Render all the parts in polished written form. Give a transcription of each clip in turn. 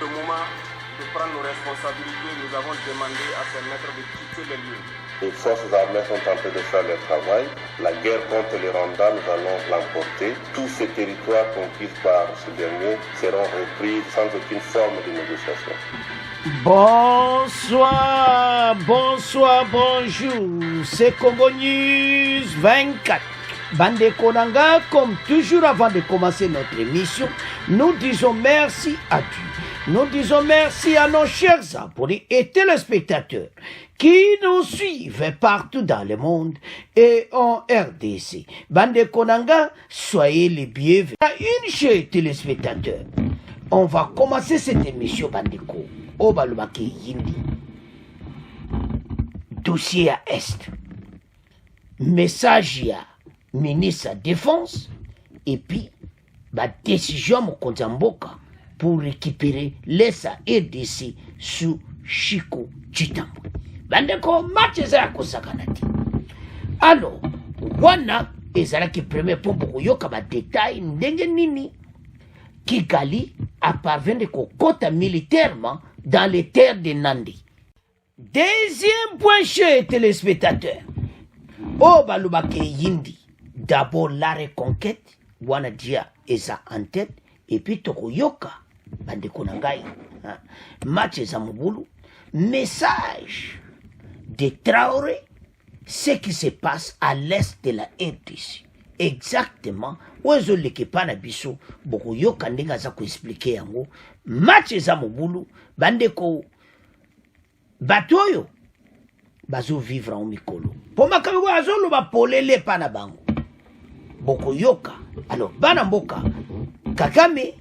Au moment de prendre nos responsabilités, nous avons demandé à ces maîtres de quitter les lieux. Les forces armées sont en train de faire leur travail. La guerre contre les Rwandais, nous allons l'emporter. Tous ces territoires conquis par ce dernier seront repris sans aucune forme de négociation. Bonsoir, bonjour. C'est Congo News 24. Bande Konanga, comme toujours avant de commencer notre émission, nous disons merci à Dieu. Nous disons merci à nos chers abonnés et téléspectateurs qui nous suivent partout dans le monde et en RDC. Bande Konanga, soyez les bienvenus. Une chère téléspectateur, on va commencer cette émission Bandeko. Obalubake Yindi. Dossier à Est. Message à ministre de la Défense. Et puis, la décision Mokonzamboka pour récupérer l'ESA RDC sous Chico Chitambo. Bandeko match za kosakanati. Alors, wana ezalaki premier pour yoka ba détail ndenge nini Kigali a parvenu kokota militairement dans les terres de Nandi. Deuxième point chez téléspectateurs. Obalubake Yindi. D'abord la reconquête, Wanadia eza en tête, et puis Tokoyoka, Bandekonangai, match Zamobulu, message de Traoré, ce qui se passe à l'est de la RDC. Exactement, ozo lekepa na biso, Bokoyoka ndenga za ko expliquer yango, match Zamobulu, Bandeko, Batoyo, bazo vivre en mikolo. Pour makabiwa azolo ba polele pa na bango. Bokoyoka. Alors, bana mboka, Kagame,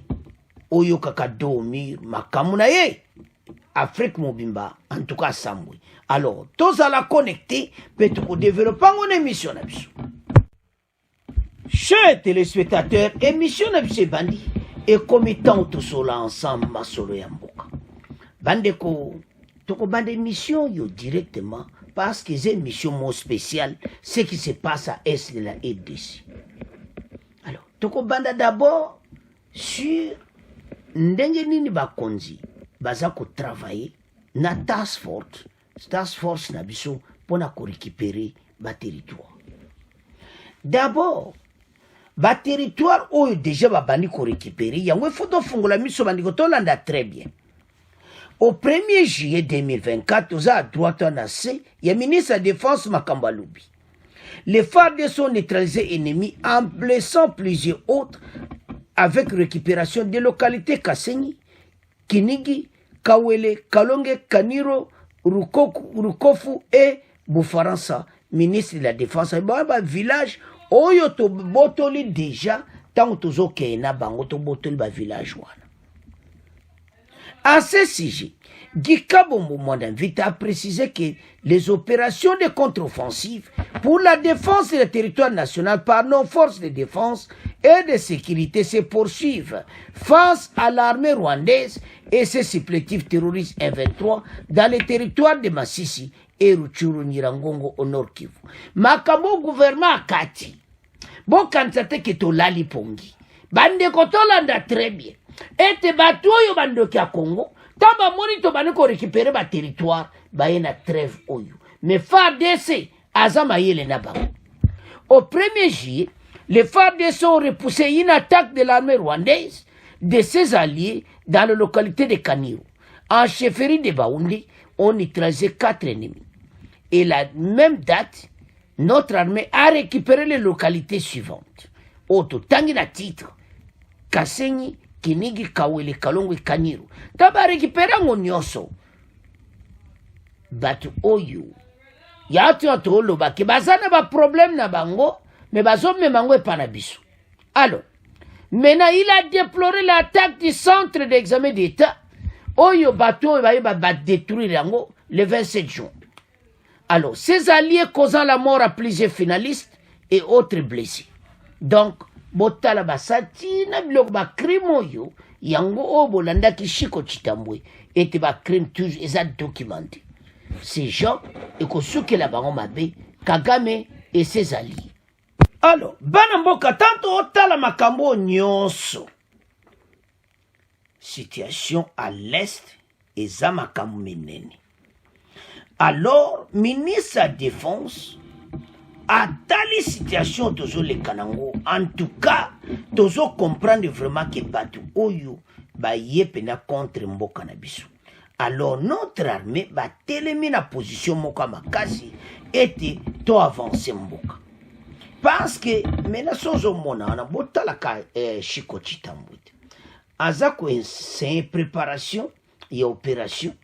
oyoka kadomir, makamuna ye, Afrique mobimba, en tout cas Samwe. Alors, tous à la connecter, peut-être développer une émission. Chers téléspectateurs, émission Nabise Bandi, et commettant tout cela ensemble, ma solo yamboka. Bandeko, toko bande émission, yo directement, parce que c'est une mission spéciale, ce qui se passe à Est de la RDC. Alors, toko banda d'abord sur ndenge nini bakonzi baza ko travailler na task force na biso pona ko récupérer ba territoire. D'abord, ba territoire oyo déjà ba bandi ko récupérer yango foto fungola miso bandi ko tolanda très bien. Au 1er juillet 2024, aux à droite en AC, il y a ministre de la Défense Makambaloubi. Les FARDC sont neutralisés ennemis en blessant plusieurs autres avec récupération des localités Kasenyi, Kinigi, Kawele, Kalonge, Kaniro, Rukofu et Boufaransa, ministre de la Défense. Un village, Oyoto Botoli déjà, tant que Tozo Kena Bangoto Botoli village. À ce sujet, Guy Kabombo m'invite à préciser que les opérations de contre-offensive pour la défense du territoire national par nos forces de défense et de sécurité se poursuivent face à l'armée rwandaise et ses supplétifs terroristes M23 dans les territoires de Massissi et Rutshuru Nirangongo au Nord Kivu. Makamo gouvernement Kati, bon kantate keto lali pongi, bande kotolanda très bien. Et te batoyo bandoki à Congo, taba monito banoko récupérer ba territoire, ba yena trêve oyo. Mais FARDC, azama yele nabang. Au 1er juillet, les FARDC ont repoussé une attaque de l'armée rwandaise de ses alliés dans la localité de Kaniro. En chefferie de Baoundé, on neutralisé 4 ennemis. Et la même date, notre armée a récupéré les localités suivantes. Auto Tangina titre, Kasenyi, Kinigi, Kawele, Kalongo, Kaniro. Taba récupérer mon nyoso. Batu oyo. Yatu atolo ba ke bazana ba problème na bango, mais bazome mango e panabiso. Alors, maintenant il a déploré l'attaque du centre d'examen d'État. Oyo batu ba détruire yango le 27 juin. Alors, ces alliés causant la mort à plusieurs finalistes et autres blessés. Donc, botala basati na biloko ba crime oyo yango obolanda ki Chico Chitambwe et ba crime toujours eza documenté. Ces gens et kosuke la bango mabe Kagame et ses alliés. Alors, bana mboka tanto otala makambo nyonso situation à l'est et Zamakamu Menene. Alors, ministre de la Défense, à telle situation, tozo le Kanango, en tout cas, tozo comprendre vraiment que Batu Oyo, ba yepena contre Mboka na biso. Alors, notre armée, ba telemi na position Moka Makasi, était to avancer Mboka. Parce que, maintenant, sozo mona, on a botalaka Chiko Chitambouite. Azako, c'est une préparation, et opération.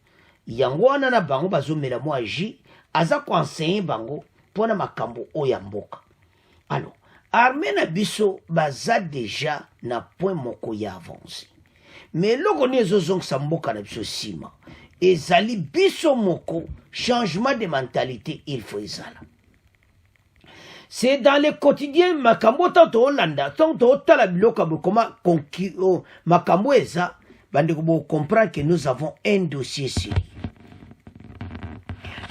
Yango wana na bango bazomela mo agi aza ko enseigner bango pona makambo oya mboka. Alors, armée na biso baza déjà na point moko ya avancé. Mais loko nezo zong sa mboka na biso sima. Ezali biso moko changement de mentalité il faut ezala. C'est dans le quotidien makambo tanto Hollanda, tanto tala biloka comment conquérir makambo eza bande ko comprendre que nous avons un dossier sérieux.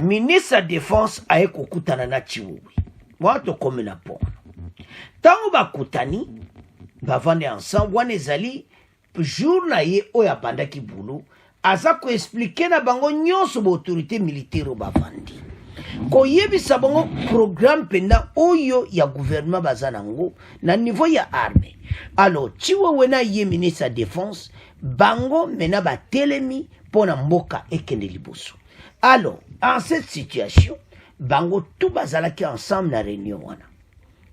Ministre de la Défense a ekokutana na Chiwewe. Wato kome na pona. Tango bakutani, bavande ensemble, wana ezali, jour na ye oya bandaki boulot, aza ko expliquer na bango nyonso ba autorité militaire bavandi. Ko yebisa bango programme penda oyo ya gouvernement bazanango na niveau ya armée. Alors, Chiwewe na ye ministre de la Défense, bango mena ba telemi pona mboka ekende liboso. Alors, en cette situation, bango tout bazalaki ensemble na réunion wana.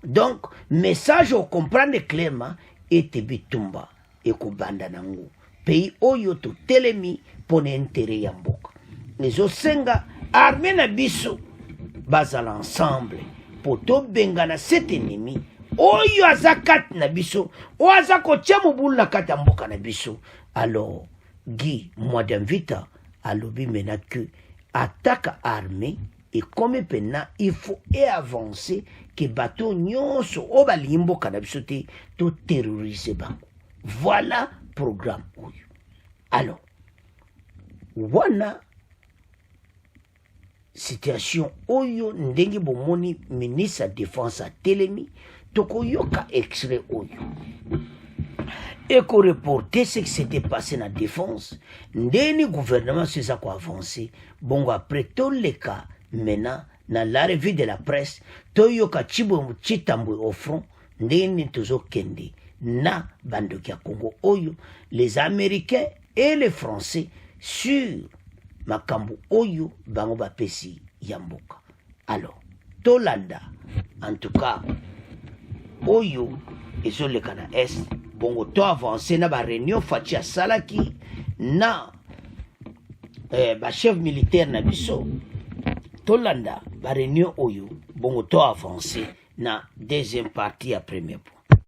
Donc, message au comprendre clairement était bitumba et kubanda nango. Pays oyo to telemi pone intérêt ya mboka. Les osenga armée na biso bazala ensemble pour to benga na cet ennemi oyo azakat na biso o azako tchamubul na kata mboka na biso. Alors, Guy Mwadamvita alobi mena que attaque armée et comme pena il faut avancer que bateau nyonso o balimbo kanabiso te to terroriser bango. Voilà programme oyo. Alors wana situation oyo ndenge bomoni ministre de défense a telemi tokoyoka extrait oyo. Et qu'on reportait ce qui s'était passé dans la défense, le gouvernement s'est avancé. Bon, après tous les cas, maintenant, dans la revue de la presse, Toyoka Chibo Chitambo au front, ndeni tozo kende, na bandokia Congo Oyo, les Américains et les Français sur Makambo Oyo, Bango Bapesi Yamboka. Alors, Tolanda, en tout cas, Oyo, et sur le Canada Est, bongo to avancé na ba réunion fati ya salaki na ba chef militaire na biso tolanda ba réunion oyo bongo to avancé na deuxième partie à premier point.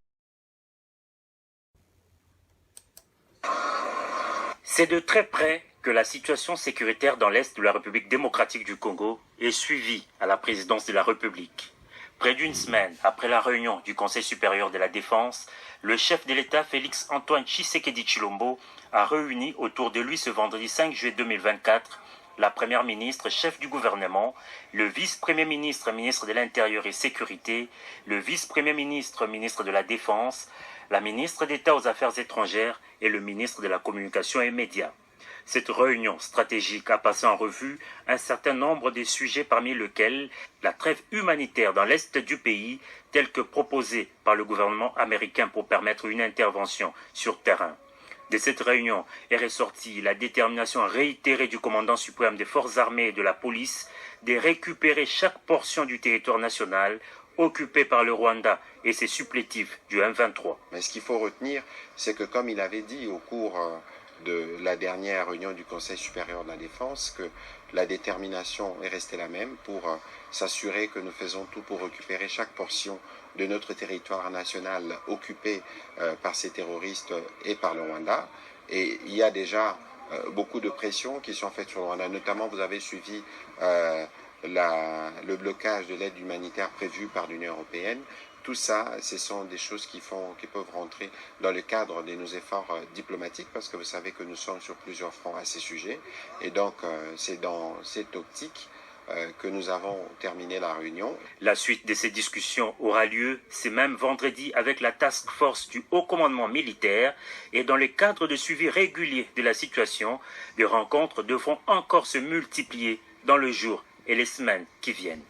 C'est de très près que la situation sécuritaire dans l'Est de la République démocratique du Congo est suivie à la présidence de la République. Près d'une semaine après la réunion du Conseil supérieur de la Défense, le chef de l'État Félix-Antoine Tshisekedi Tshilombo a réuni autour de lui ce vendredi 5 juillet 2024 la première ministre, chef du gouvernement, le vice-premier ministre, ministre de l'Intérieur et Sécurité, le vice-premier ministre, ministre de la Défense, la ministre d'État aux Affaires étrangères et le ministre de la Communication et Médias. Cette réunion stratégique a passé en revue un certain nombre de sujets parmi lesquels la trêve humanitaire dans l'est du pays, telle que proposée par le gouvernement américain pour permettre une intervention sur terrain. De cette réunion est ressortie la détermination réitérée du commandant suprême des forces armées et de la police de récupérer chaque portion du territoire national occupé par le Rwanda et ses supplétifs du M23. Mais ce qu'il faut retenir, c'est que comme il avait dit au cours de la dernière réunion du Conseil supérieur de la Défense, que la détermination est restée la même pour s'assurer que nous faisons tout pour récupérer chaque portion de notre territoire national occupé par ces terroristes et par le Rwanda. Et il y a déjà beaucoup de pressions qui sont faites sur le Rwanda. Notamment, vous avez suivi le blocage de l'aide humanitaire prévue par l'Union européenne. Tout ça, ce sont des choses qui peuvent rentrer dans le cadre de nos efforts diplomatiques, parce que vous savez que nous sommes sur plusieurs fronts à ces sujets. Et donc, c'est dans cette optique que nous avons terminé la réunion. La suite de ces discussions aura lieu ce même vendredi avec la task force du haut commandement militaire et dans le cadre de suivi régulier de la situation, des rencontres devront encore se multiplier dans le jour et les semaines qui viennent.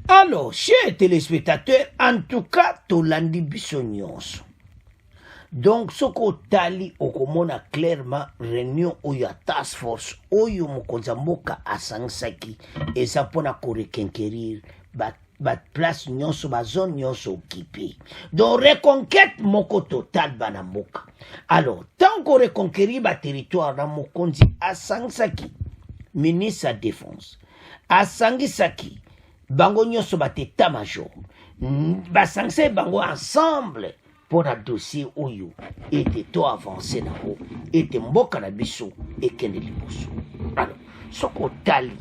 Alors, chers téléspectateurs, en tout cas, tolandi biso nyonso. Donc, ce qu'on tali okomona clairement réunion oyo ya task force oyo mokonza mboka asangsaki eza pona ko reconquérir ba place nyonso ba zone nyonso occupé. Donc reconquête moko total bana mboka. Alors, tant qu'on reconquérir ba territoire na mokonzi asangsaki ministre de défense asangisaki bango nyonso ba état major basangise bango ensemble pour un dossier oyo était to avancé na ho était mboka na biso ekende liboso. Alors soko tali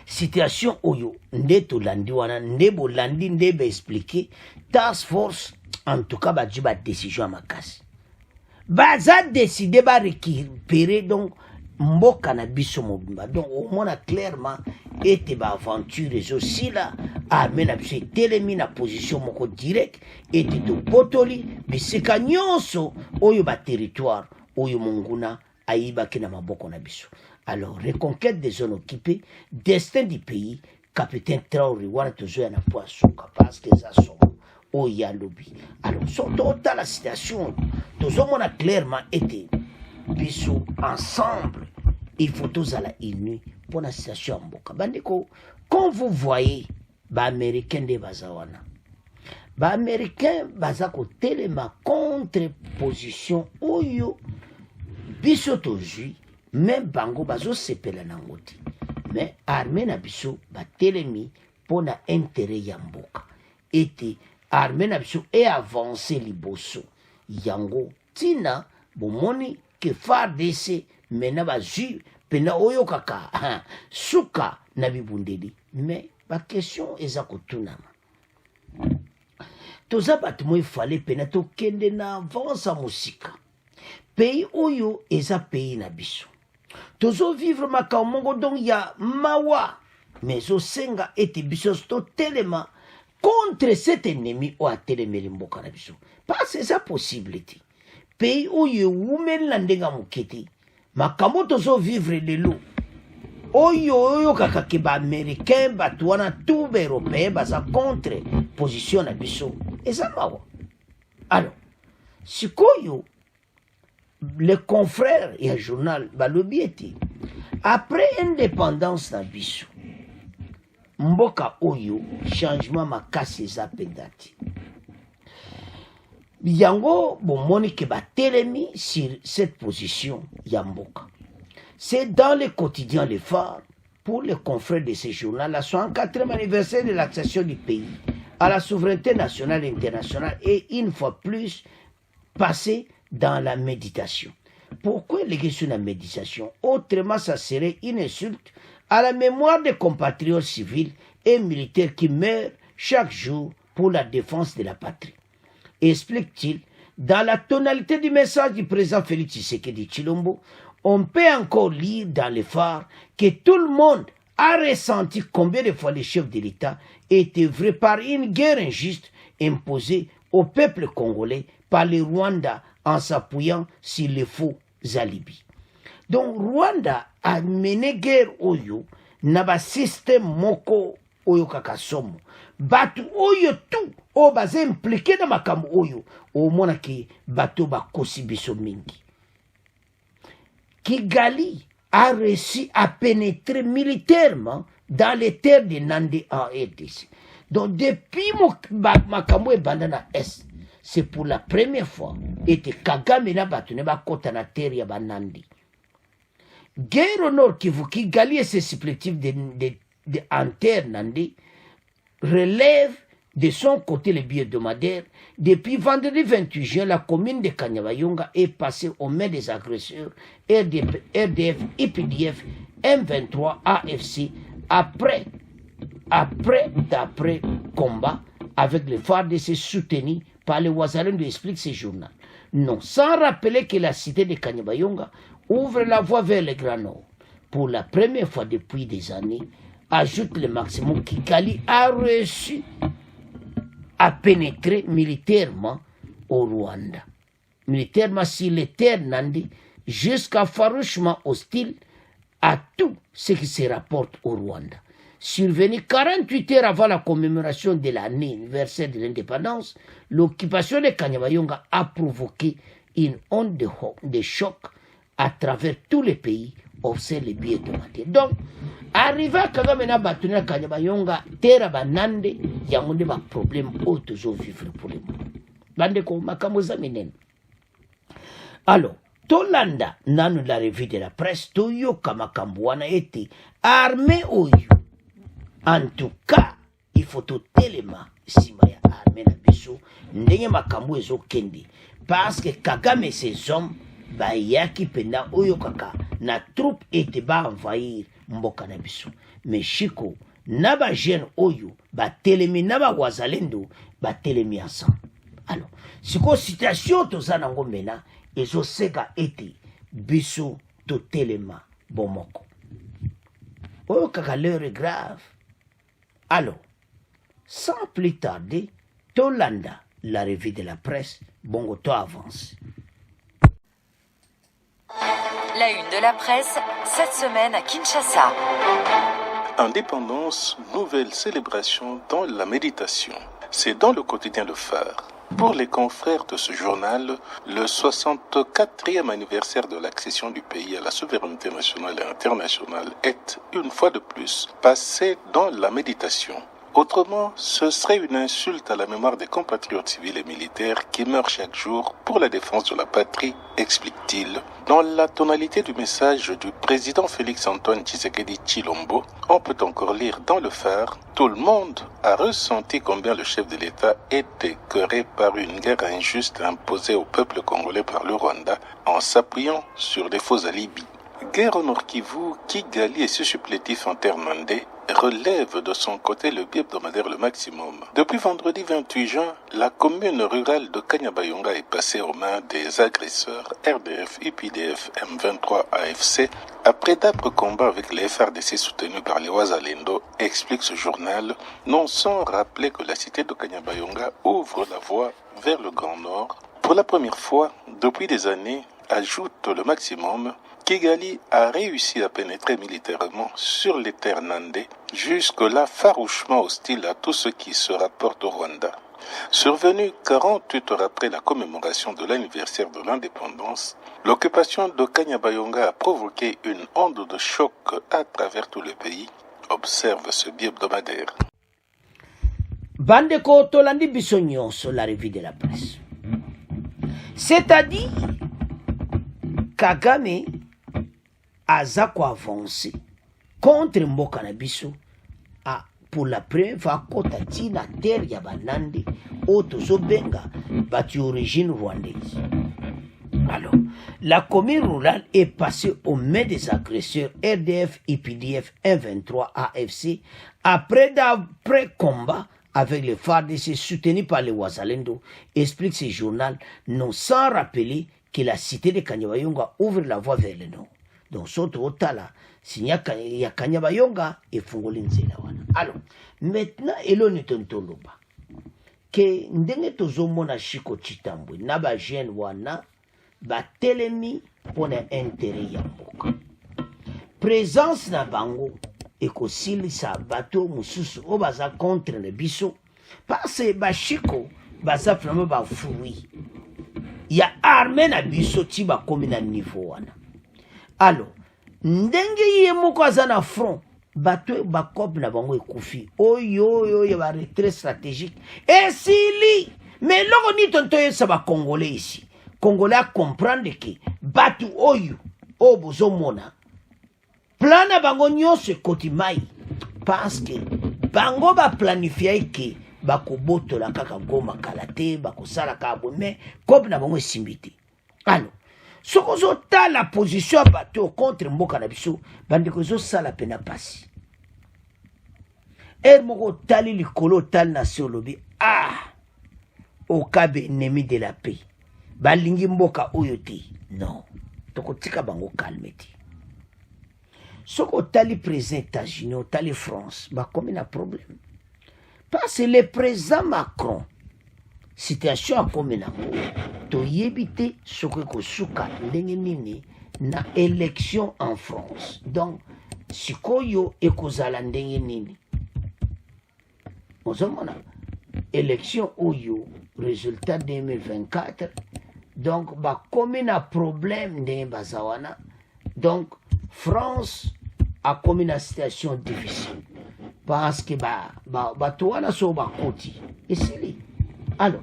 situation oyo nde tolandi wana nde bolandi nde ba expliquer task force en tout cas ba dji ba décision makasi baza décider ba récupérer donc mboka na biso mobimba. Donc au moins clairement était ba aventure aussi là armée na biso telemi na position moko direct était to botoli bisika nyonso oyo ba territoire oyo monguna aibaki na maboko na biso. Alors reconquête des zones occupées, destin du pays, capitaine Traoré wana tozoya na poasuka parce que ça sont oya lobby. Alors surtout dans la situation tozomona clairement était biso ensemble il faut tous à la unis pour la situation mboka bandeko. Quand vous voyez ba américain de bazawana ba américain bazako telema contre position oyo biso tozui même bango bazo sepela nangoti mais armée na biso ba telemi pour na intérêt ya mboka ete armée na biso et avancer liboso yango tina bomoni que FARDC mena bazui pena oyo kaka suka na bibundeli mais ba question eza kotunama toza bato mo ifale pena tokende na avance musika pays oyo eza pays na biso tozo vivre makamongo donc ya mawa mais osenga ete biso to telema contre cet ennemi o atelemeli mboka na biso parce que c'est possibilité pays oyo wumela ndenga muketi makambo tozo vivre lelo oyo kaka ke ba américain bato wana tout ba européen baza contre position na biso eza mawa. Alors sikoyo les confrères et un journal balobi ete après indépendance na biso mboka oyo changement makasi eza pendati yango bomoni ke batelemi sur cette position ya mboka. C'est dans le quotidien Le Phare pour les confrères de ce journal la 64e anniversaire de l'accession du pays à la souveraineté nationale et internationale et une fois plus passé dans la méditation. Pourquoi les questions de la méditation? Autrement, ça serait une insulte à la mémoire des compatriotes civils et militaires qui meurent chaque jour pour la défense de la patrie. Explique-t-il, dans la tonalité du message du président Félix Tshisekedi Tshilombo, on peut encore lire dans le phare que tout le monde a ressenti combien de fois les chefs de l'État étaient vrais par une guerre injuste imposée au peuple congolais par le Rwanda en s'appuyant sur les faux alibis. Donc Rwanda a mené guerre oyo na ba système moko oyo kakasomo batu oyo tout o baza impliqué na makambo oyo o mona ke bato bakosi biso mingi. Kigali a réussi à pénétrer militairement dans les terres de Nandi en RDC. Donc depuis makambo e bandana est, c'est pour la première fois et Kagame na batu ne ba kota na terre ya banandi. Guerre au nord Kivu, Kigali et ses supplétifs en terre Nandi relève de son côté les billets hebdomadaires. Depuis vendredi 28 juin, la commune de Kanyabayonga est passée aux mains des agresseurs RDF, IPDF, M23, AFC d'après combat avec les FARDC soutenus par les Ouazalendo, explique ce journal. Non, sans rappeler que la cité de Kanyabayonga ouvre la voie vers le Grand Nord. pour la première fois depuis des années, ajoute le maximum Kigali a reçu à pénétrer militairement au Rwanda. Militairement sur les terres Nandi, jusqu'à farouchement hostile à tout ce qui se rapporte au Rwanda. Survenu 48 heures avant la commémoration de l'année anniversaire de l'indépendance, l'occupation de Kanyabayonga a provoqué une onde de choc à travers tous les pays, observe les billets de matin. Donc, arrivé à Kagame na Batuna Kanyabayonga, terre banande, il y a un problème autre vivre pour le monde. Bande ko makamuza minen. Alors, Tolanda, nanu la revue de la presse, Toyo Kamakambuana était armé au you. En tout cas, il faut tout élément si maya armé na biso, ndenge makambu ezo kendi. Parce que Kagame et ses hommes, ba yaki penda oyo kaka, na troupe ete ba envahir mboka na biso. Mais Chiko, naba jeune oyo, ba telemi naba wazalendo, ba telemi ensemble. Alors, si ko situation tozana ngomena, ezo sega ete biso to telema bomoko. Oyo kaka l'heure est grave. Alors, sans plus tarder, Tolanda, la revue de la presse, Bongo to avance. La une de la presse, cette semaine à Kinshasa. Indépendance, nouvelle célébration dans la méditation. C'est dans le quotidien Le Phare. Pour les confrères de ce journal, le 64e anniversaire de l'accession du pays à la souveraineté nationale et internationale est, une fois de plus, passé dans la méditation. Autrement, ce serait une insulte à la mémoire des compatriotes civils et militaires qui meurent chaque jour pour la défense de la patrie, explique-t-il. Dans la tonalité du message du président Félix-Antoine Tshisekedi Tshilombo, on peut encore lire dans Le Phare, tout le monde a ressenti combien le chef de l'État est écœuré par une guerre injuste imposée au peuple congolais par le Rwanda en s'appuyant sur des faux alibis. Guerre au Nord Kivu, Kigali et ses supplétifs en terre mandés relève de son côté le bi-hebdomadaire Le Maximum. Depuis vendredi 28 juin, la commune rurale de Kanyabayonga est passée aux mains des agresseurs RDF, UPDF, M23, AFC après d'âpres combats avec les FRDC soutenus par les Wazalendo, explique ce journal, non sans rappeler que la cité de Kanyabayonga ouvre la voie vers le Grand Nord. Pour la première fois depuis des années, ajoute Le Maximum, Kigali a réussi à pénétrer militairement sur les terres nandais, jusque-là farouchement hostile à tout ce qui se rapporte au Rwanda. Survenu 48 heures après la commémoration de l'anniversaire de l'indépendance, l'occupation de Kanyabayonga a provoqué une onde de choc à travers tout le pays, observe ce bi-hebdomadaire. Bandeko Tolandi Bissognon sur la revue de la presse. C'est-à-dire, Kagame azako avancé contre mboka na biso pour la première fois kota tina terre ya banande otozo benga bati origine rwandaise. Alors, la commune rurale est passée aux mains des agresseurs RDF, IPDF, M23, AFC après combat avec les FARDC soutenus par les Wazalendo, explique ce journal, non sans rappeler que la cité de Kanyabayonga ouvre la voie vers le nord. Donc, soto otala, sinya ya Kanyabayonga et fungoli nzela wana. Alors, maintenant, eloni tontoloba. Que ndenge tozomona Chiko Chitambwe, naba jeune wana, ba telemi pona intérêt ya mboka. Présence na bango, ekosilisa bato mususu o baza contre le biso, parce que ba Chiko, baza vraiment ba fui. Ya armé na biso ti ba komi na niveau wana. Alors, ndenge ye moko aza na front, bato bakop na bango ekufi. Oyo ya ba retrait stratégique. Et sili, mais loko ni tonto yesa ba Congolais ici. Congolais a comprendre que bato oyo, o bozo mona, plan na bango nyonso ekoti mai. Parce que bango ba planifier que bakobotola kaka goma kalate, bakosala kabo, mais kop na bango esimbiti. Alors, soko zota la position bateau contre mboka na biso bandeko zo sala pena pasi moko tali likolo tal na solobi okabe ennemi de la paix balingi mboka oyo te non tokotika bango calme te ce que tali président États-Unis ou tali France bah comme un problème parce que le président Macron situation a comme na to yebite ce que ko suka ndenge nini na élection en France donc sikoyo ekozala ndenge nini ozomona élection oyo résultat 2024 donc bah comme un problème ndenge bazawana donc France a comme une situation difficile parce que touana so bakoti et c'est alors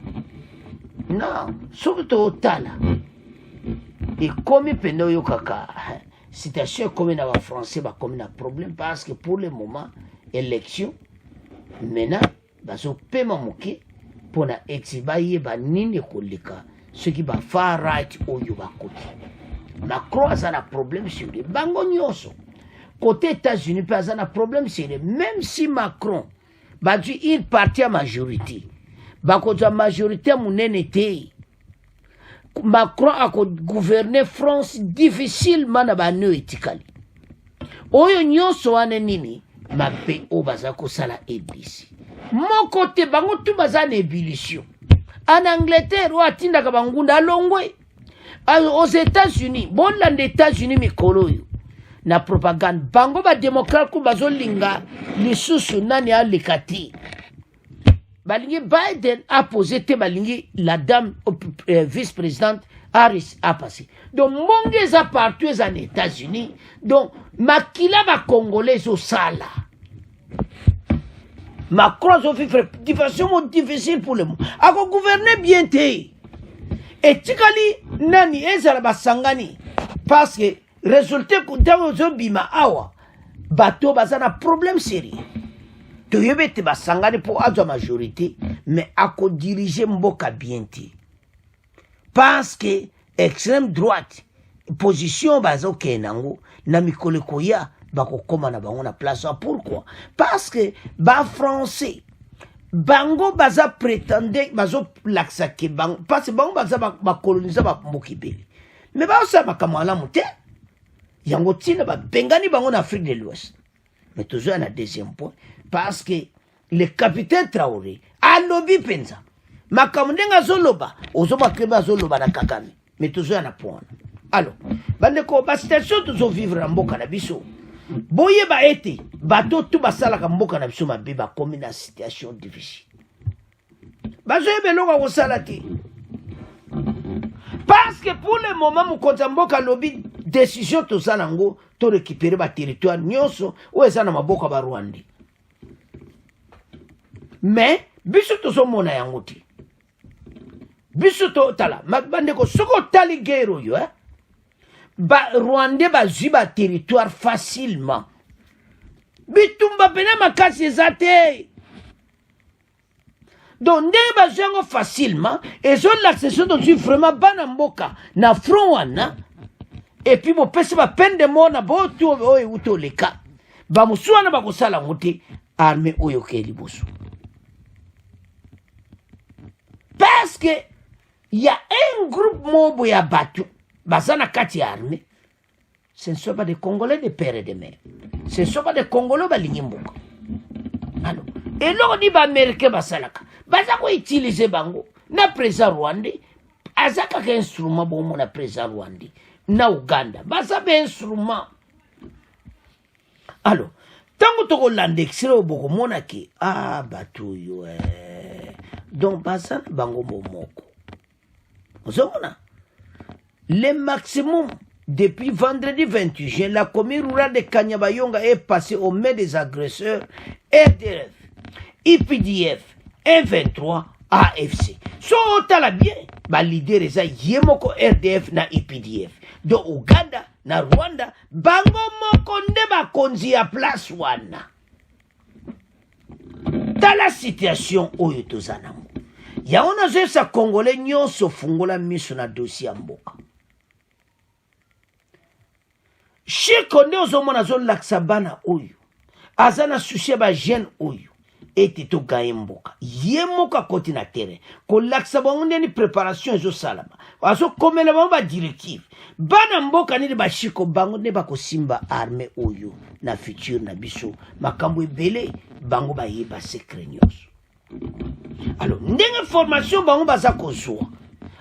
non surtout au tala et comme peno yo kaka situation comme na ba français ba comme un problème parce que pour le moment élection maintenant bazo pema moke pour na exibaye ba nini kolika ce qui va far right oyo bakoti Macron a un problème sur les bango nyonso. Côté États-Unis, pas un problème sur les. Même si Macron va dire une partie à majorité, la majorité à mon été, Macron a gouverné France difficilement dans la nuit étikali. Oyo nyonso ane nini, ma pe o bazako sala ebisi. Mon côté bango tout bazane ébullition. En Angleterre, ou atinda kabangunda longwe. Aux États-Unis, bon là les États-Unis mikolo yo na propagande bango ba démocrate ko bazolinga lisusu nani a likati balingi Biden a posé te balingi la dame vice-présidente Harris a passé donc monge za partout aux États-Unis donc makila ba congolais au sala Macron a fait de façon difficile pour le monde a gouverner bien té et tikali nani ezala basangani parce que résultat kutawo zobima awa bato bazana problème sérieux to yebete basangani pour azwa majorité mais ako diriger mboka bien té parce que extrême droite position bazo kenango na mikolo koya bako koma na bango na place pourquoi parce que ba français bango baza prétendait bazo laksake bango parce que bango baza ba coloniser ba mokibeli mais ba osa makamala muté yango tina ba bengani bango na Afrique de l'Ouest mais toujours un deuxième point parce que le capitaine Traoré a lobby penza makamundenga zoloba ozoba kreba zoloba na Kagame mais toujours un point alors bande ko ba situation toujours vivre en mboka na biso boye ba été bato tout basala ka mboka na biso mabe ba comme na situation difficile bazo ebeloko ko salati parce que pour le moment mu konza mboka lobby décision to salango to récupérer ba territoire nyonso o ezana maboka ba Rwanda mais biso to so mona yango ti biso to tala mabande ko soko tali guerre yo ba Rwanda ba ziba territoire facilement bitumba pena makasi ezate donc ndenge bazango facilement et zo l'accession de vraiment bana mboka na front wana et puis bo pesa ba peine de mort na bo tu oyo uto leka ba musuana ba kosala ngote armée oyo ke liboso parce que il y a un groupe mobo ya batu bazana kati armée ce ne sont pas des Congolais de père et de mère ce ne sont pas des Congolais balingi mboka alors et l'on dit ba américain basalaka baza ko utiliser bango na président Rwandais azaka ka instrument bon na président Rwandais na Uganda baza be instrument alors tango to ko landexer boko monaki batu yo donc baza bango bomoko ozomona le maximum depuis vendredi 28 juin la commune rurale de Kanyabayonga est passée aux mains des agresseurs RDF IPDF M23 AFC so tala bien ba leader eza yemoko RDF na IPDF do Uganda na Rwanda bango moko nde bakonzi ya place wana tala situation oyo tozanango ya ona zesa congolais nyonso fungola miso na dossier mboka Chiko nde ozomona zo laksa bana oyo azana souci ba jeune oyo ete to gagne mboka ye moka koti na terrain ko laksa bango ndeni préparation ezo salama azo komela bango ba directive bana mboka nini bashiko bango ne bakosimba armée oyo na futur na biso makambo ebele bango bayeba secret nyonso. Alors ndenge formation bango baza kozwa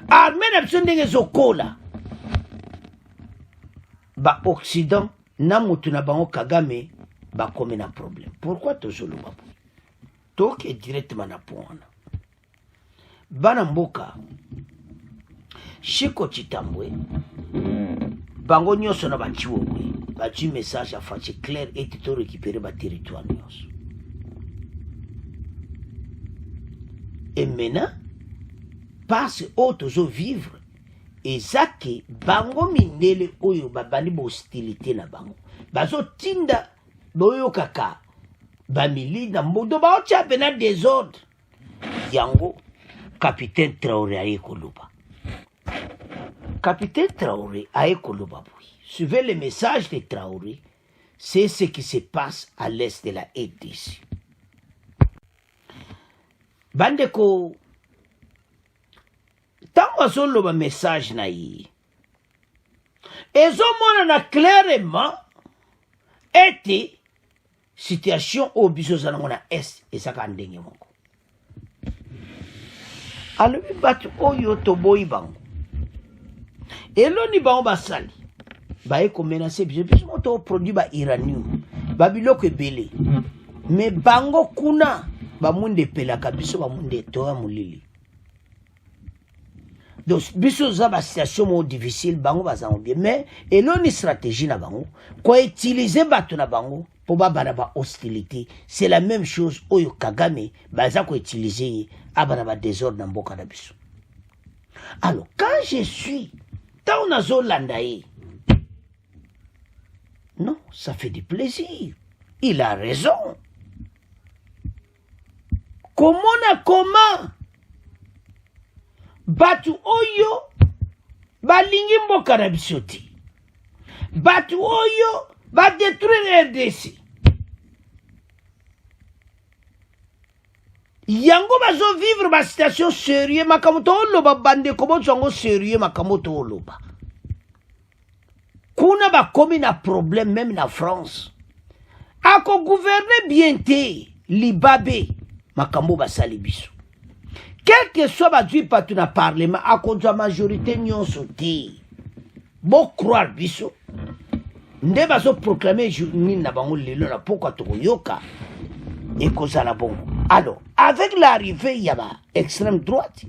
armée na biso ndenge ezokola ba Occident na mutu na bango Kagame bakome na problème. Pourquoi tozoloba boye toke directement na pona bana mboka Chiko Chitambwe bango nyonso na bachiwo boye bachi message afache clair ete to récupérer ba territoire nyonso. Et maintenant parce que tozo vivre ezaki bango mindele oyo babandi ba hostilité na bango bazo tinda boyo kaka bamili na mbodo baotia pena désordre yango capitaine Traoré aye koloba. Capitaine Traoré aye koloba boui. Suivez le message de Traoré, c'est ce qui se passe à l'est de la RDC. Bandeko tango azoloba message na ye ezomona na clairement ete situation au biso zanango na est ezaka ndenge moko alobi bato oyo toboyi bango eloni bango basali baye komenase biso moto produit ba uranium babiloko ebele mais bango kuna bamunde pelaka biso bamunde toya molili. Donc biso za ba situation mo difficile bango bazango bien mais eloni stratégie na bango ko utiliser bato na bango pour ba hostilité. C'est la même chose oyo Kagame baza ko utiliser abana ba désordre na mboka na biso. Alors quand je suis dans nazo landaye non, ça fait du plaisir. Il a raison. Comment batu oyo balingi mboka na biso te batu oyo ba détruire RDC yango bazo vivre ba situation sérieux makamoto oloba bande komo tsango sérieux makamoto oloba kuna ba komi na problème même na France ako gouverner bien te libabe makambo basali biso. Quel que soit badui partout na parlement, à cause de la majorité nyonso te. Bon croire biso. Nde baso proclamer journée na bango lelo na pourquoi to yoka et cause la bon. Alors, avec l'arrivée y a ba extrême droite.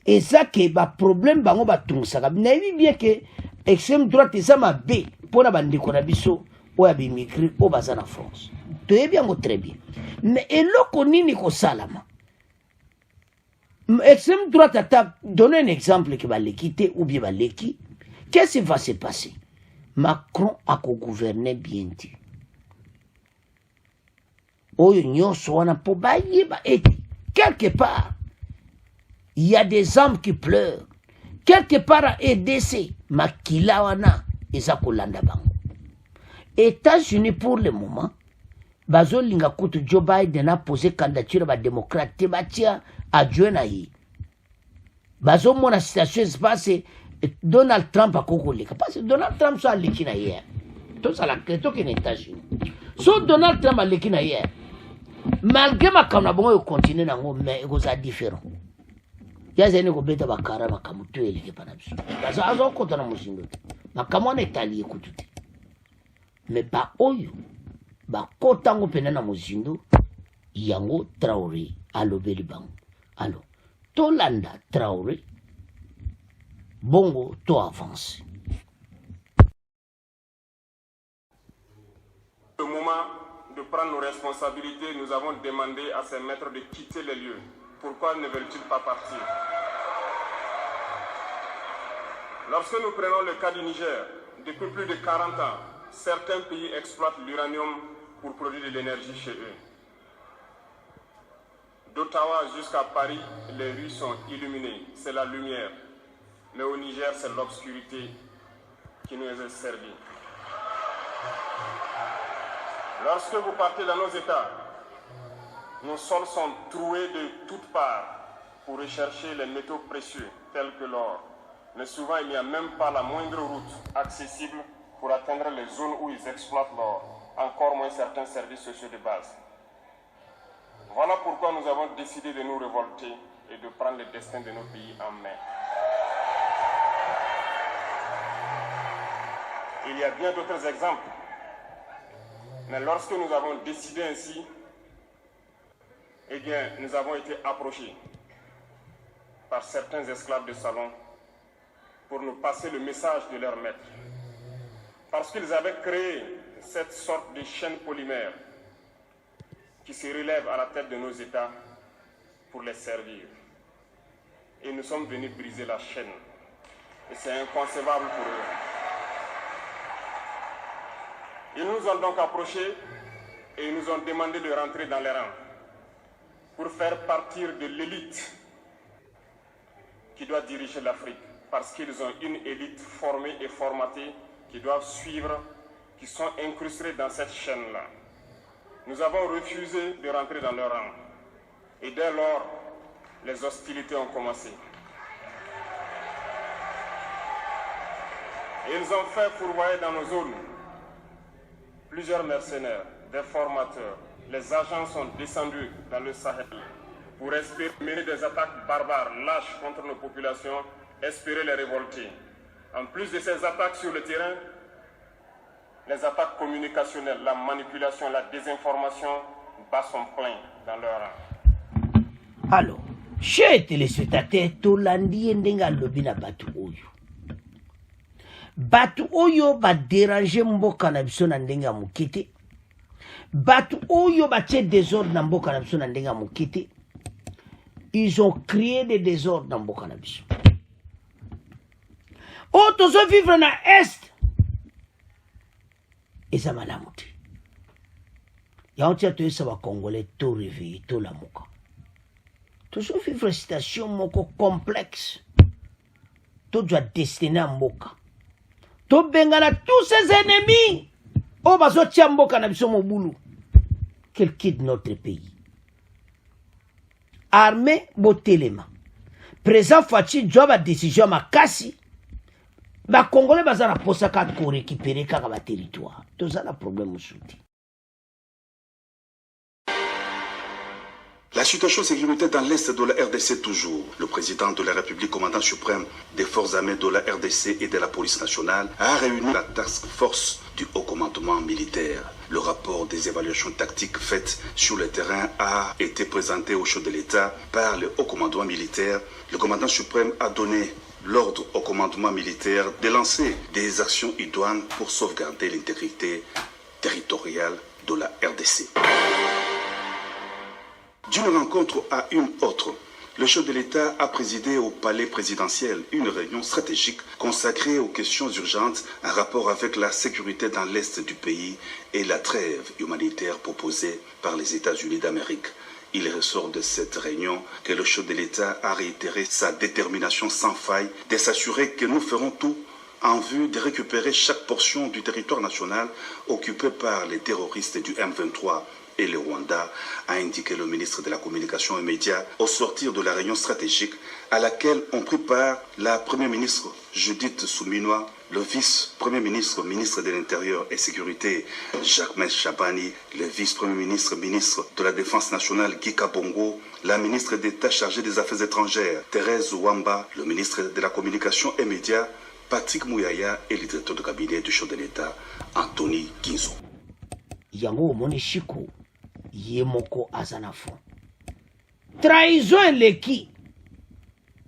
Et ça que ba problème bango ba tungsaka. Na bien que extrême droite ça ma bé pour na bandeko na biso o ya bimigrer o baza na France. To bien très bien. Mais eloko nini ko salama. Extrême droite attaque, donner un exemple qui va l'équiter ou bien va l'équiter. Qu'est-ce qui va se passer? Macron a gouverné bien dit. Oyo nyonso wana po bayeba eti quelque part il y a des âmes qui pleurent. Quelque part à RDC makila wana eza kolanda bango. États-Unis pour le moment bazo linga kutu Joe Biden a posé candidature ba démocrate batia adjoint na ye bazo mona situation se passe Donald Trump a kokoleka parce que Donald Trump so aleki na hier to ça la to que les États-Unis so Donald Trump aleki na hier malgré makamna bongo yo continue nango mais goza différent ya zene ko beta bakara makamutu eleke pana biso bazo azo kota na muzindo makamwa na Italie kutute mais ba oyo ba kotango pena na muzindo yango Traoré alobeli bango. Alors, Tolanda Traoré, bongo to avance. Au moment de prendre nos responsabilités, nous avons demandé à ces maîtres de quitter les lieux. Pourquoi ne veulent-ils pas partir? Lorsque nous prenons le cas du Niger, depuis plus de 40 ans, certains pays exploitent l'uranium pour produire de l'énergie chez eux. D'Ottawa jusqu'à Paris, les rues sont illuminées, c'est la lumière. Mais au Niger, c'est l'obscurité qui nous est servie. Lorsque vous partez dans nos États, Nos sols sont troués de toutes parts pour rechercher les métaux précieux tels que l'or. Mais souvent, il n'y a même pas la moindre route accessible pour atteindre les zones où ils exploitent l'or, encore moins certains services sociaux de base. Voilà pourquoi nous avons décidé de nous révolter et de prendre le destin de nos pays en main. Il y a bien d'autres exemples. Mais lorsque nous avons décidé ainsi, eh bien, nous avons été approchés par certains esclaves de salon pour nous passer le message de leur maître. Parce qu'ils avaient créé cette sorte de chaîne polymère qui se relève à la tête de nos États pour les servir. Et nous sommes venus briser la chaîne. Et c'est inconcevable pour eux. Ils nous ont donc approchés et ils nous ont demandé de rentrer dans les rangs pour faire partir de l'élite qui doit diriger l'Afrique, parce qu'ils ont une élite formée et formatée qui doivent suivre, qui sont incrustés dans cette chaîne-là. Nous avons refusé de rentrer dans leur rang. Et dès lors, les hostilités ont commencé. Et ils ont fait fourvoyer dans nos zones plusieurs mercenaires, des formateurs. Les agents sont descendus dans le Sahel pour espérer mener des attaques barbares, lâches contre nos populations, espérer les révolter. En plus de ces attaques sur le terrain, les attaques communicationnelles, la manipulation, la désinformation battent son plein dans leur rang. Alors, chers téléspectateurs, Tolandi Ndenga Lobina Batu Oyo. Batu Oyo va déranger Mboka na biso na ndenga mukite. Batu Oyo va tche désordre na Mboka na biso na ndenga mukite. Ils ont créé des désordres dans Mboka na biso. Oh, tozo vivre na Est. Eza malamu te. Yango tia toyesa Congolais to réveiller to lamuka. Tozo vivre situation moko complexe. To doit destiner à mboka. To bengana tous ses ennemis. Oh, bazo tia mboka na biso mobulu. Qu'elle quitte notre pays. Armée botelema. Président Fachi doit décision makasi. Ba Congolais bazana posa ka ko récupérer kaka ba territoire. Toza na problème souti. La situation sécuritaire dans l'Est de la RDC toujours. Le président de la République, commandant suprême des forces armées de la RDC et de la police nationale, a réuni la task force du haut commandement militaire. Le rapport des évaluations tactiques faites sur le terrain a été présenté au chef de l'État par le haut commandement militaire. Le commandant suprême a donné l'ordre au commandement militaire de lancer des actions idoines pour sauvegarder l'intégrité territoriale de la RDC. D'une rencontre à une autre, le chef de l'État a présidé au palais présidentiel une réunion stratégique consacrée aux questions urgentes en rapport avec la sécurité dans l'Est du pays et la trêve humanitaire proposée par les États-Unis d'Amérique. Il ressort de cette réunion que le chef de l'État a réitéré sa détermination sans faille de s'assurer que nous ferons tout en vue de récupérer chaque portion du territoire national occupé par les terroristes du M23 et le Rwanda, a indiqué le ministre de la Communication et Médias au sortir de la réunion stratégique à laquelle ont pris part la Première ministre Judith Suminwa, le vice-premier ministre, ministre de l'Intérieur et Sécurité Jacques Chabani, le vice-premier ministre, ministre de la Défense nationale Guy Kabongo, la ministre d'État chargée des Affaires étrangères Thérèse Ouamba, le ministre de la Communication et Médias Patrick Mouyaya et le directeur de cabinet du chef de l'État Anthony Kinzo. Yango Monishiko. Yemoko Azanafon. Trahison leki.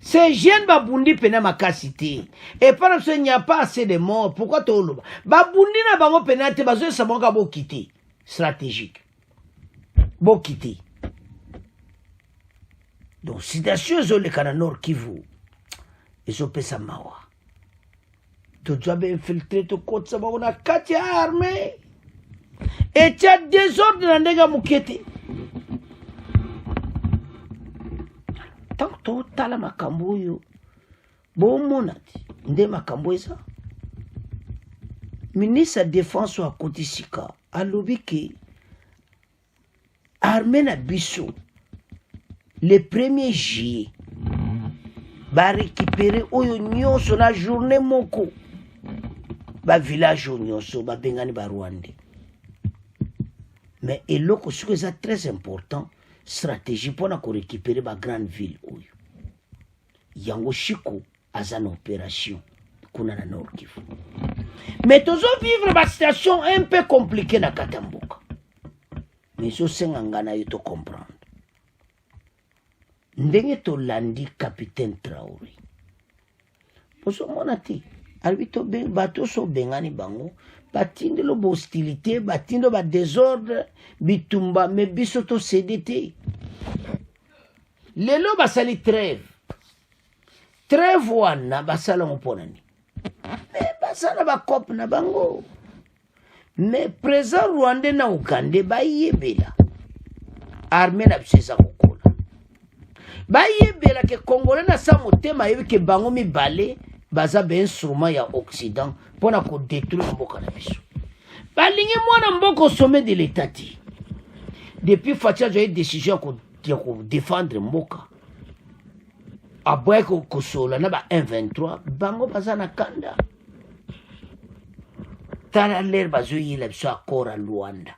Ces jeunes babundi pena makasité. Et par exemple, il n'y a pas assez de morts. Pourquoi tu as babundi na bango pena te bazo sabonga bo quitter. Stratégique. Bo quitter. Donc, situation zone kana Nord Kivu. Ils ont pesa mawa. Tu dois bien infiltrer ton côté sabonga na katia armée. Et tu as désordre dans les mukete. Tant que tu as la makamboyo, bon monati, nde makamboisa. Ministre de la Défense à Kotisika, a lobby que armée na biso le 1er juillet ba récupérer oyo nyonso na journée moko ba village nyonso ba bengani ba Rwanda. Mais eloko siko eza très important stratégie pour na ko récupérer ba grande ville oyo yango shiko aza na opération kuna na Nord Kivu. Mais tozo vivre ba situation un peu compliquée na Katamboka. Mais so senga ngana yo to comprendre. Ndenge to landi capitaine Traoré. Poso monati albito ben bato so bengani bango batinde lo hostilité batindo ba désordre bitumba me biso to CDT. Lelo basali trêve wana basala mponani. Mais basala ba cop na bango. Mais président Rwandais na Uganda ba yebela armée na bisesa kokola. Ba yebela ke Congolais na sa motema yebi ke bango mibale baza be instrument ya Occident pona ko détruire mboka na biso. Ba lingi mwana mboko sommet de l'état ti. Depuis Fatia j'ai décision ko défendre mboka. Aboye ko kosola na ba M23 bango baza na kanda. Tala l'air bazo yila biso accord à Luanda.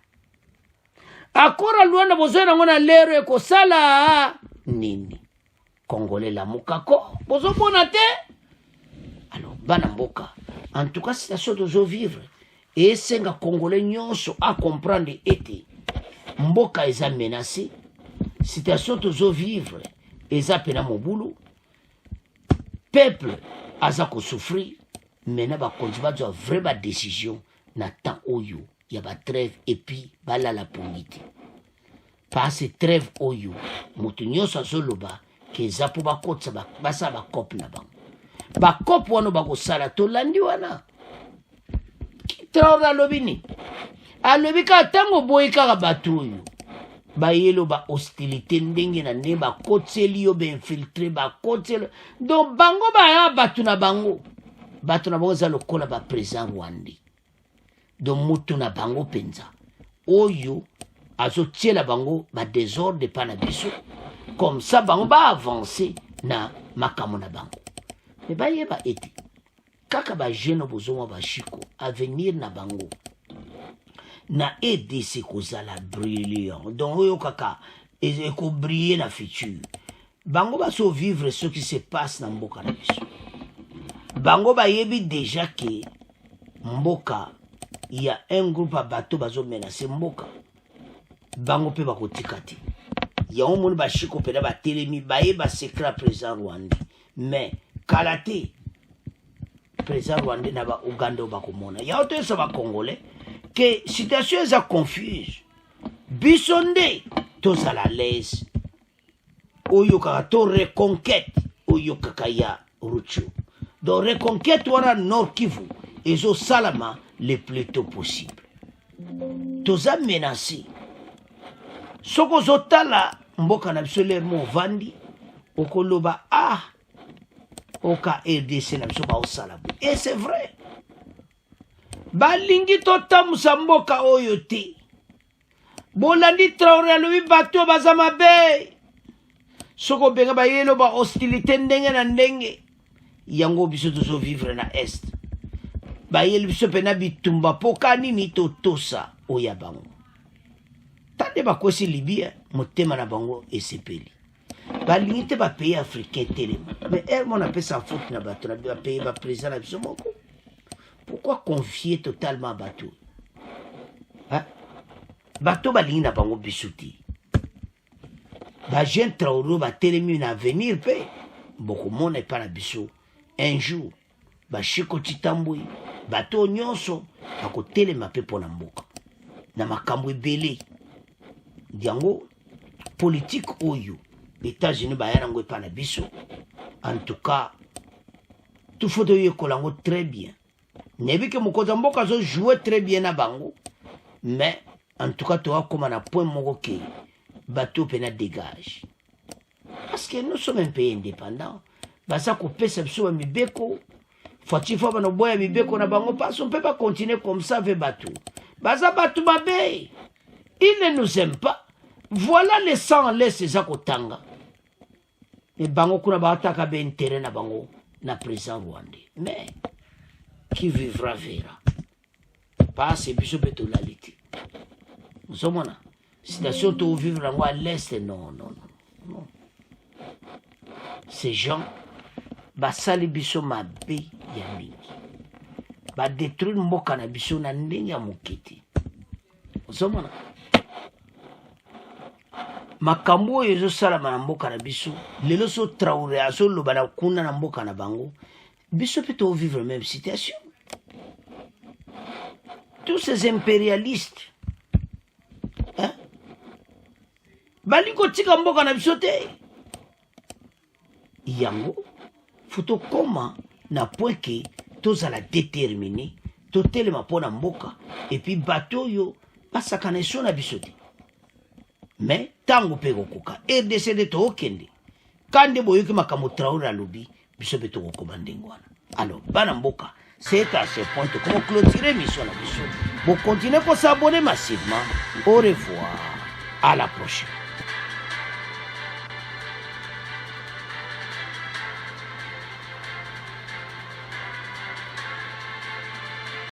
Accord à Luanda bozo na ngona l'air ko sala nini. Congolais la mukako bozo bona te. Alors bana mboka en tout cas situation dozo vivre et senga Congolais nyonso à comprendre été mboka eza menacé situation dozo vivre eza pena mobulu peuple aza ko souffrir maintenant ba continuer ba vraie décision na temps oyo ya ba trêve et puis bala la politique parce trêve oyo mutu nyonso azoloba ke za po ba kotsa ba sa ba cop na bango ba cop wano ba ko sala to landi wana Traoré lobini alobi ka tango boyi kaka bato oyo ba yelo ba hostilité ndenge na ne ba kotseli yo be infiltré ba kotseli donc bango ba ya batu na bango za lokola ba président Rwanda donc mutu na bango penza oyo azotiela bango ba désordre pa na biso comme ça bango ba avancer na makamo na bango. Mais ba yeba ete kaka ba jeune bozoma ba shiko avenir na bango na EDC kozala brillant donc oyo kaka eko briller na futur bango ba so vivre ce qui se passe na mboka na biso bango ba yebi déjà que mboka il y a un groupe à bateau bazo menacer mboka bango pe ba kotikati ya omoni ba shiko pe na ba telemi ba yeba secret président Rwanda mais kalate président Rwanda na ba Uganda ba komona ya oto so ba Congolais que situation est confuse bisonde tous à la l'aise oyo kaka to reconquête oyo kaka ya Ruchu donc reconquête wana Nord Kivu ezo salama le plus tôt possible tous a menacé soko zotala mboka na biso le mo vandi okoloba oka RDC na biso ba osala et c'est vrai balingi totamusa mboka oyo te bolandi Traoré alobi bato baza mabe soko benga bayelo ba hostilité ndenge na ndenge yango biso tozo vivre na est bayeli biso pena bitumba poka nini totosa oya bango tande bakwesi Libye motema na bango esepeli balingi te ba pays africain telema mais mon appelle ça faute na bato na ba pays ba président na biso moko. Pourquoi confier totalement à bateau? Hein? Bateau balingi na bango bisuti. Ba jeune Traoré ba telemi na avenir pe. Boko mona pa na biso. Un jour ba shiko chitambui bateau nyonso ako telema pe pona mboka. Na makambo ebele. Diango politique oyo États-Unis ba yana ngo pa na biso. En tout cas tout faut de kolango très bien. Nebi que mokoza mboka zo jouer très bien na bango mais en tout cas toi comme na point moko ke bateau pena dégage parce que nous sommes un pays indépendant basa ko pesa biso mibeko fati fa bana boya mibeko na bango parce on peut pas continuer comme ça avec bateau basa bateau babé il ne nous aime pas Voilà les 100 laisse eza kotanga. Mais bango kuna bataka be intérêt na bango na président rwandais. Mais qui vivra verra. Pas c'est biso betolalité. Nous sommes là. Situation to vivre à l'est, non. Ces gens, basali biso mabe ya mingi. Ba détruire mboka na biso na ndenge ya mokiti. Nous sommes là. Makambo oyo ezosalama na mboka na biso lelo so Traoré azoloba na kuna na mboka na bango biso pe to vivre même situation. Tous ces impérialistes hein baliko tika mboka na biso te yango futo koma na point que tozala déterminé totelema pona mboka et puis bato yo basakana so na biso te. Mais tango pe kokoka RDC de to okende kande boyoki makambo Traoré alobi biso be to kokobandengwana. Alors bana mboka c'est à ce point que comment clôturer mission la mission. Vous continuez pour s'abonner massivement. Au revoir, à la prochaine.